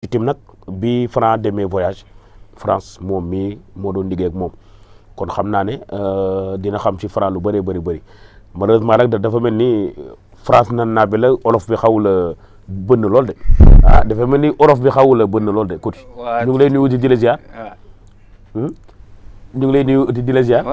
itam nag bi Franc demee voyage France moom mii moo doon liggéey ak moom kon xam naa ne dina xam ci Franc lu bëree bëri malheureusement nag dafa mel ni France nan naa bi la olof bi xaw la bënn lool de dafa mel ni olof bi xaw la bënn lool de coach. ñu ngi lay nuyu di la ziar. ñu ngi lay nuyu di la ziar.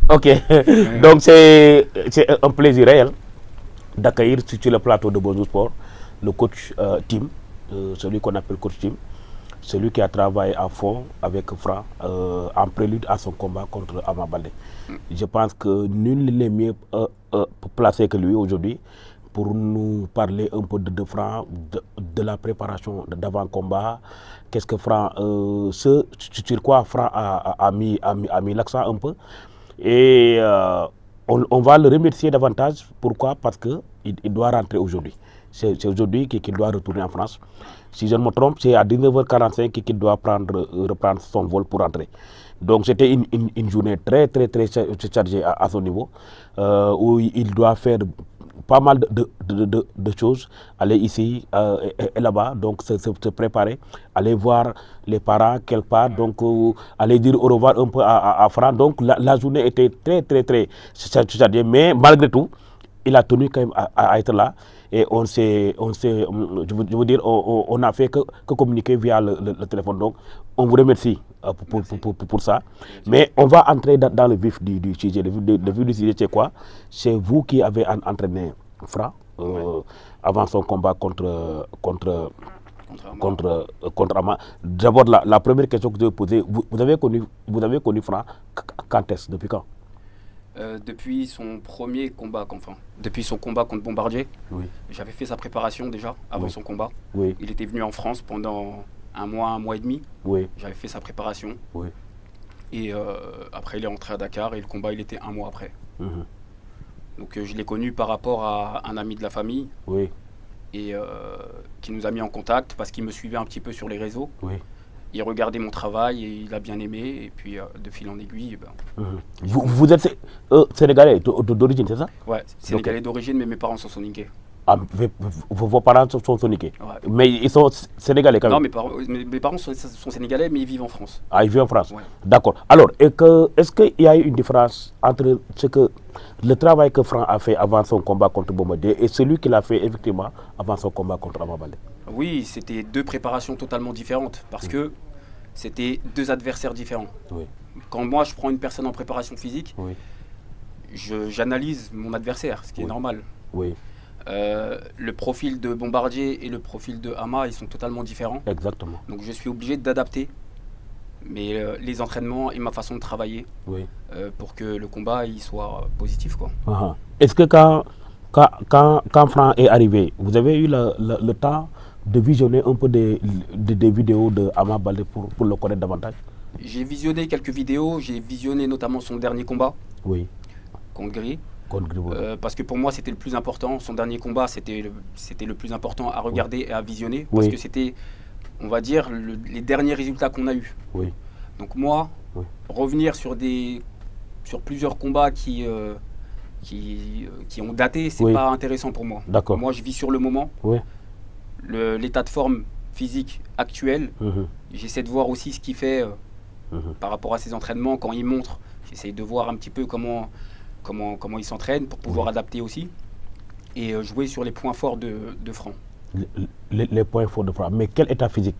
ok donc c'est un plaisir réel d'accueillir sur le plateau de Bonjour Sport le coach Tim, celui qu'on appelle coach Tim, celui qui a travaillé à fond avec Franc en prélude à son combat contre Ama Baldé. Je pense que nul n'est mieux placé que lui aujourd'hui pour nous parler un peu de Franc, de la préparation d'avant-combat. Qu'est-ce que Franc, sur quoi Franc a mis l'accent un peu. Et on va le remercier davantage. Pourquoi? Parce qu'il doit rentrer aujourd'hui. C'est aujourd'hui qu'il doit retourner en France. Si je ne me trompe, c'est à 19h45 qu'il doit reprendre son vol pour rentrer. Donc c'était une journée très chargée à son niveau, où il doit faire pas mal de choses, aller ici et là-bas, donc se préparer, aller voir les parents quelque part, donc aller dire au revoir un peu à Franc. Donc la journée était très chargée, mais malgré tout, il a tenu quand même à être là. Et on a fait que communiquer via le téléphone. Donc, on vous remercie pour ça. Mais on va entrer dans le vif du sujet. Le vif du sujet, c'est quoi? C'est vous qui avez entraîné Franc avant son combat contre Ama. D'abord, la première question que je vais poser, vous avez connu Franc quand est-ce? Depuis quand? Depuis son premier combat, depuis son combat contre Bombardier, j'avais fait sa préparation déjà avant son combat. Il était venu en France pendant un mois et demi. J'avais fait sa préparation. Et après, il est rentré à Dakar et le combat, il était un mois après. Donc, je l'ai connu par rapport à un ami de la famille et qui nous a mis en contact parce qu'il me suivait un petit peu sur les réseaux. Il regardait mon travail et il a bien aimé. Et puis, de fil en aiguille... Vous êtes sénégalais d'origine, c'est ça? Ouais, sénégalais d'origine, mais mes parents sont soninké. Ah, vos parents sont soninké. Mais ils sont sénégalais quand même? Non, mes parents sont sénégalais, mais ils vivent en France. Ah, ils vivent en France. D'accord. Alors, est-ce qu'il y a eu une différence entre le travail que Franc a fait avant son combat contre Bombardier et celui qu'il a fait effectivement avant son combat contre Ama Baldé? Oui, c'était deux préparations totalement différentes parce que c'était deux adversaires différents. Quand moi je prends une personne en préparation physique, j'analyse mon adversaire, ce qui est normal. Le profil de Bombardier et le profil de Ama, ils sont totalement différents. Exactement. Donc je suis obligé d'adapter les entraînements et ma façon de travailler pour que le combat il soit positif, quoi. Est-ce que quand Franc est arrivé, vous avez eu le temps de visionner un peu des vidéos de Ama Baldé pour le connaître davantage? J'ai visionné quelques vidéos, j'ai visionné notamment son dernier combat contre Gris. Parce que pour moi c'était le plus important, son dernier combat c'était le plus important à regarder et à visionner parce que c'était, on va dire, les derniers résultats qu'on a eus. Donc moi, revenir sur plusieurs combats qui ont daté, c'est pas intéressant pour moi. Moi je vis sur le moment. L'état de forme physique actuel, j'essaie de voir aussi ce qu'il fait par rapport à ses entraînements, quand il montre, j'essaie de voir un petit peu comment il s'entraîne pour pouvoir adapter aussi et jouer sur les points forts de Franc. Les points forts de Franc, mais quel état physique?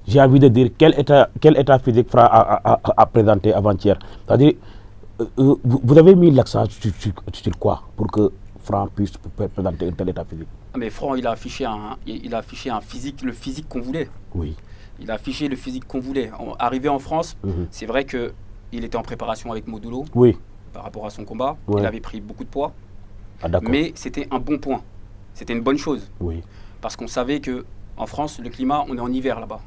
J'ai envie de dire, quel état physique Franc a présenté avant-hier? C'est-à-dire, vous avez mis l'accent sur quoi pour que Franc puisse présenter un tel état physique? Mais Franc, il a affiché un physique, le physique qu'on voulait. Il a affiché le physique qu'on voulait. Arrivé en France, c'est vrai qu'il était en préparation avec Modulo par rapport à son combat. Il avait pris beaucoup de poids. Mais c'était un bon point. C'était une bonne chose. Parce qu'on savait qu'en France, le climat, on est en hiver là-bas.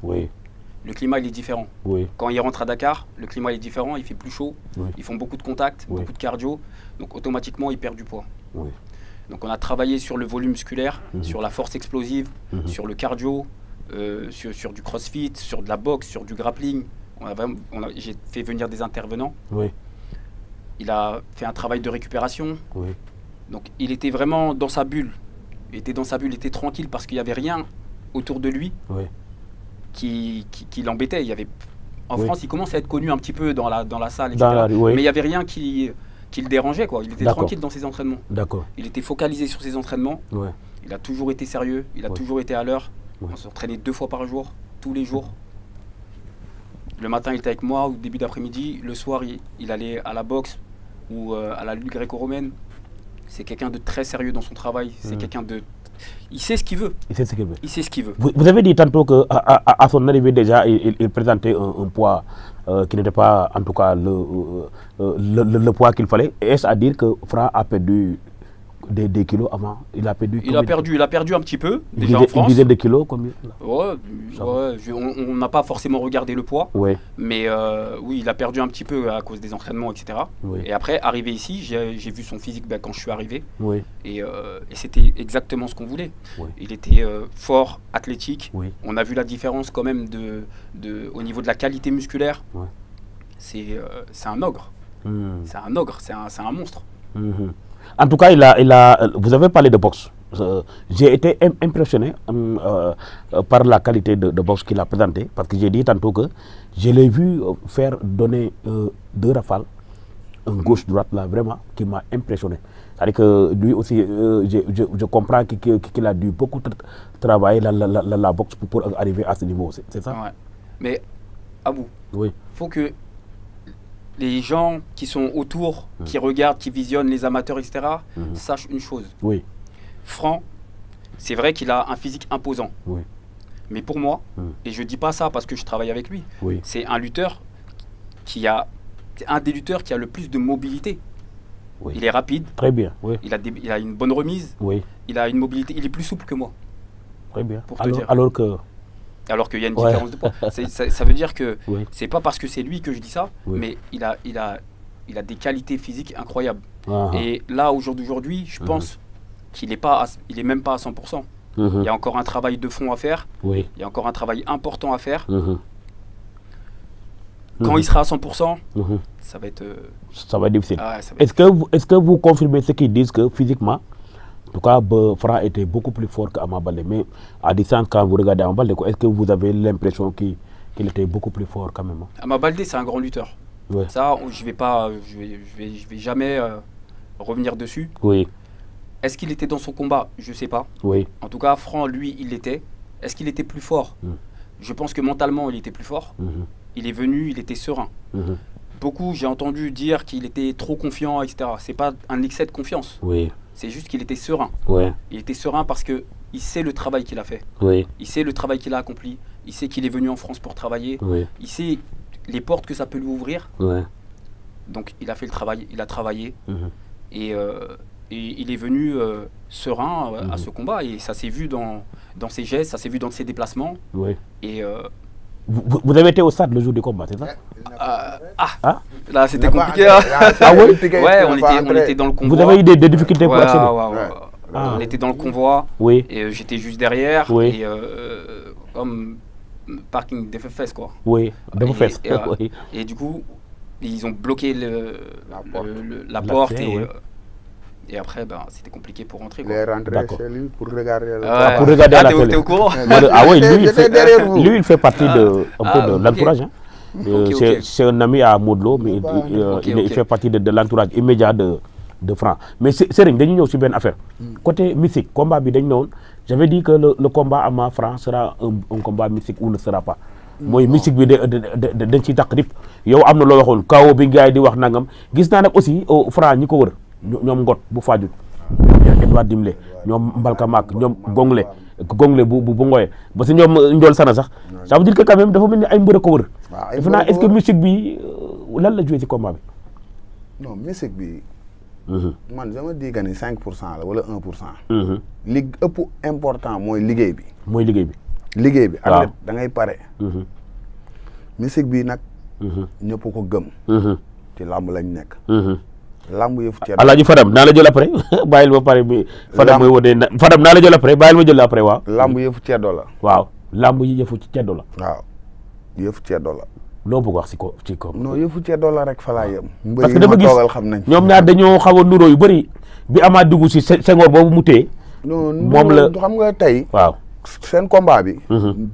Le climat, il est différent. Quand il rentre à Dakar, le climat il est différent, il fait plus chaud. Ils font beaucoup de contacts, beaucoup de cardio. Donc automatiquement, il perd du poids. Donc on a travaillé sur le volume musculaire, sur la force explosive, sur le cardio, sur du crossfit, sur de la boxe, sur du grappling. J'ai fait venir des intervenants. Il a fait un travail de récupération. Donc il était vraiment dans sa bulle. Il était tranquille parce qu'il n'y avait rien autour de lui qui l'embêtait. Il y avait en France, il commence à être connu un petit peu dans la salle, etc. Dans la rue, oui. Mais il n'y avait rien qui le dérangeait, quoi. Il était tranquille dans ses entraînements. D'accord. Il était focalisé sur ses entraînements. Ouais. Il a toujours été sérieux. Il a toujours été à l'heure. Ouais. On s'entraînait 2 fois par jour, tous les jours. Le matin, il était avec moi, au début d'après-midi. Le soir, il allait à la boxe ou à la lutte gréco-romaine. C'est quelqu'un de très sérieux dans son travail. C'est quelqu'un de... Il sait ce qu'il veut. Il sait ce qu'il veut. Il sait ce qu'il veut. Vous avez dit tantôt qu'à son arrivée déjà, il présentait un poids qui n'était pas, en tout cas, le poids qu'il fallait. Est-ce à dire que Franc a perdu des kilos avant? Il a perdu un petit peu, déjà en France. Une dizaine de kilos, combien? Ouais, on n'a pas forcément regardé le poids. Ouais. Mais oui, il a perdu un petit peu à cause des entraînements, etc. Oui. Et après, arrivé ici, j'ai vu son physique quand je suis arrivé. Oui. Et c'était exactement ce qu'on voulait. Oui. Il était fort, athlétique. Oui. On a vu la différence quand même au niveau de la qualité musculaire. Ouais. C'est un ogre. C'est un ogre, c'est un monstre. En tout cas, vous avez parlé de boxe. J'ai été impressionné par la qualité de boxe qu'il a présentée, parce que j'ai dit tantôt que je l'ai vu donner 2 rafales, un gauche-droite là, vraiment, qui m'a impressionné. C'est-à-dire que lui aussi, je comprends qu'il a dû beaucoup travailler la boxe pour arriver à ce niveau, c'est ça? Ouais. Mais, Abou, oui. Faut que les gens qui sont autour, qui regardent, qui visionnent, les amateurs, etc., sachent une chose. Oui. Franc, c'est vrai qu'il a un physique imposant. Oui. Mais pour moi, et je ne dis pas ça parce que je travaille avec lui, oui. C'est un lutteur un des lutteurs qui a le plus de mobilité. Oui. Il est rapide. Très bien. Oui. Il a une bonne remise. Oui. Il a une mobilité. Il est plus souple que moi. Très bien. Pour te dire. Alors qu'il y a une différence de poids. Ça veut dire que c'est pas parce que c'est lui que je dis ça, mais il a des qualités physiques incroyables. Et là, aujourd'hui, je pense qu'il est même pas à 100%. Il y a encore un travail de fond à faire. Oui. Il y a encore un travail important à faire. Quand il sera à 100%, ça va être difficile. Est-ce que vous confirmez ce qu'ils disent que physiquement, en tout cas, Franc était beaucoup plus fort qu'Ama Baldé, mais à distance, quand vous regardez Ama Baldé, est-ce que vous avez l'impression qu'il était beaucoup plus fort quand même? Ama Baldé, c'est un grand lutteur. Ouais. Ça, je vais jamais revenir dessus. Oui. Est-ce qu'il était dans son combat? Je ne sais pas. Oui. En tout cas, Franc, lui, il l'était. Est-ce qu'il était plus fort? Je pense que mentalement, il était plus fort. Il est venu, il était serein. Beaucoup, j'ai entendu dire qu'il était trop confiant, etc. C'est pas un excès de confiance. Oui. C'est juste qu'il était serein. Ouais. Il était serein parce qu'il sait le travail qu'il a fait. Oui. Il sait le travail qu'il a accompli. Il sait qu'il est venu en France pour travailler. Oui. Il sait les portes que ça peut lui ouvrir. Ouais. Donc il a fait le travail, il a travaillé. Et il est venu serein à ce combat. Et ça s'est vu dans ses gestes, ça s'est vu dans ses déplacements. Oui. Et vous avez été au stade le jour du combat, c'est ça? Là, c'était compliqué. Ouais, on était dans le convoi. Vous avez eu des difficultés pour accéder? On était dans le convoi. Oui. Et j'étais juste derrière. Oui. Et comme parking d'FFS, quoi. Oui, d'FFS. Et du coup, ils ont bloqué la porte. Et après, c'était compliqué pour rentrer. Il est rentré chez lui pour regarder pour regarder la télé. T'es au courant? Ah oui, lui, il fait partie de l'entourage. C'est un ami à Modlo, mais il fait partie de l'entourage immédiat de Franc. Mais Serigne, dañu ñëw ci benn affaire. Côté mystique, combat bi dañ ñëwoon, j'avais dit que le combat Ama Franc sera un combat mystique ou ne sera pas. Mooy mystique bi dañ ci takk rip. Yow am na loo waxoon kaw bi gars yi di wax nangam. Gis naa nag aussi Franc ñi ko wër ñoom Ngot bu Fadiouth, ñoom Edouard Dimle, ñoom Mbalka Mak, ñoom Gongle bu Ngoye ba si ñoom Ndiol Sana sax. Ça veut dire que quand même dafa mel ni ay mbër ko wër. Defe naa est-ce que mystique bi lan la joué ci combat bi? Non, mystique bi man je me dis que ni 5% la wala 1%. li ëpp important mooy liggéey bi. mooy liggéey bi. liggéey bi athlète da ngay pare. mystique bi nag. ñëpp ko gëm. ci làmb lañ nekk. lamb yëfu ceeb Alaaji Fadam naa la jël après bàyyil ba pare bi Fadam mooy wodee Fadam naa la jël après bàyyil ma jël après waaw. lamb yëfu ceddo la. waaw lamb yi yëfu ceddo la. waaw yëfu ceddo la. loo bëgg wax ci ko non yëfu ceddo la rek fa laa yem. parce que dama gis xam nañ ñoom ñaar dañoo xaw a nuroo yu bëri bi Ama dugg si Senghor boobu mu téye. non moom la xam nga tey. waaw seen combat bi.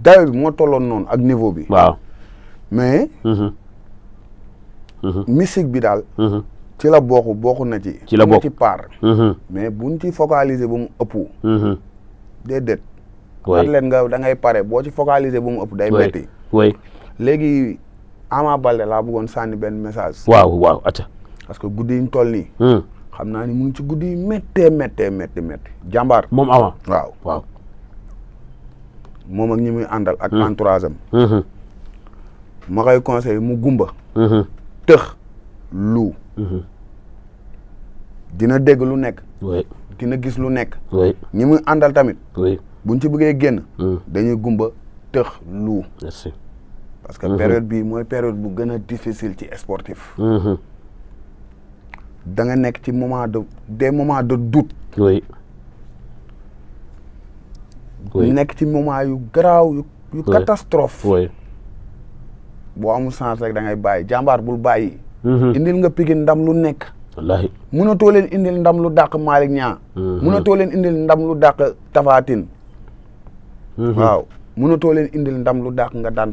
dayo bi moo tolloon noonu ak niveau bi. waaw mais. mystique bi daal. ci la bokk na ci. ci la bokk ci part. mais buñ ci focaliser ba mu ëpp. déedéet. oui leen nga da ngay pare boo ci focaliser ba mu ëpp day metti. oui léegi Ama Baldé laa bëggoon sànni benn message. waaw acca. parce que guddi yi ñu toll nii. xam naa ni mu ngi ci guddi yi méttee. jàmbaar. moom Ama. waaw. moom ak ñi muy àndal ak entourage am. ma koy conseillé mu gumba. tëx lu. dina dégg lu nekk. oui dina gis lu nekk. oui ñi muy àndal tamit. oui buñ ci bëggee génn. dañuy gumba tëx lu. merci. parce que période bii mooy période bu gën a difficile ci sportif. da nga nekk ci des moments de doute. oui. nekk ci moment yu garaaw yu catastrophe. oui. boo amul chance rek da ngay bàyyi jàmbaar bul bàyyi. indil nga Pikine ndam lu nekk. wallaahi. mënatoo leen indil ndam lu dàq Malick Niang. mënatoo leen indil ndam lu dàq Tapha Tine. waaw mënatoo leen indil ndam lu dàq nga daan.